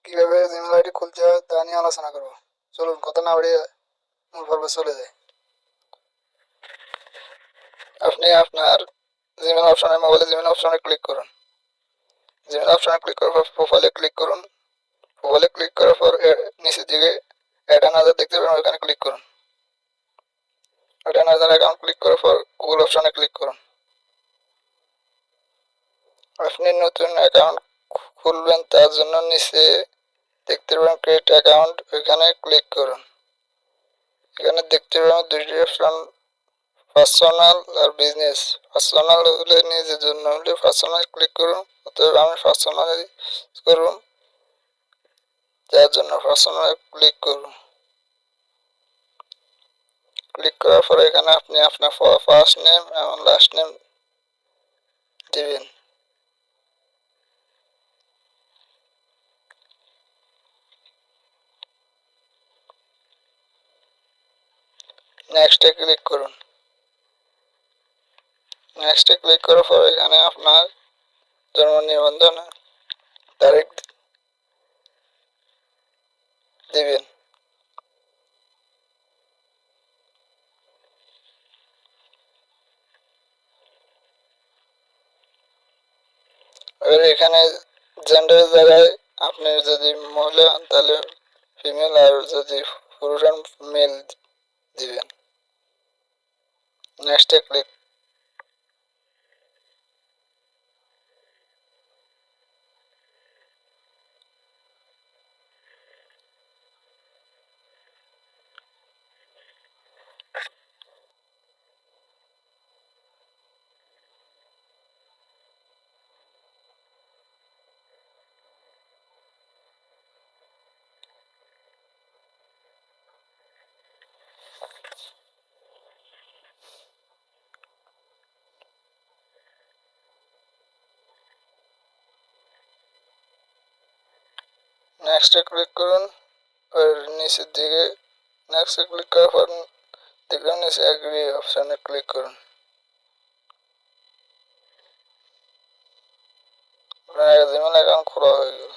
কিভাবে Gmail ID খুলতে হয় তা নিয়ে আলোচনা করব। চলুন কথা না বাড়িয়ে মূল পর্বে চলে যাই। আপনি আপনার জিমেল অপশনে মোবাইলে জিমেল অপশনে ক্লিক করুন। জিমেল অপশনে ক্লিক করার পর প্রোফাইলে ক্লিক করুন। প্রোফাইলে ক্লিক করার পর নিচের দিকে অ্যাড অ্যানাদার দেখতে পাবেন, ওখানে ক্লিক করুন। অ্যাড অ্যানাদার অ্যাকাউন্ট ক্লিক করার পর গুগল অপশনে ক্লিক করুন। আপনি নতুন অ্যাকাউন্ট খুলবেন, তার জন্য নিচে দেখতে পাবেন ক্রিয়েট অ্যাকাউন্ট, ওইখানে ক্লিক করুন। এখানে দেখতে পাবেন দুইটি অপশন, পার্সোনাল আর বিজনেস। পার্সোনাল হলে নিজের জন্য হলে পার্সোনাল ক্লিক করুন, অতএব আমি পার্সোনাল করুন, যার জন্য পার্সোনাল ক্লিক করুন। ক্লিক করার পরে এখানে আপনি আপনার ফার্স্ট নেম এবং লাস্ট নেম দিবেন। নেক্সটে ক্লিক করুন। নেক্সটে ক্লিক করার পর এখানে আপনার জন্ম নিবন্ধন তারিখ দিবেন। এবার এখানে জেন্ডারের জায়গায় আপনি যদি মহিলা হন তাহলে ফিমেল, আর যদি পুরুষ হন মেল দিবেন। নেক্সটে ক্লিক। নেক্সটে ক্লিক করুন। আর নিচের দিকে নেক্সটে ক্লিক করার পর দেখবেন নিচে এগ্রি অপশানে ক্লিক করুন। আপনার জিমেল অ্যাকাউন্ট খোলা হয়ে গেল।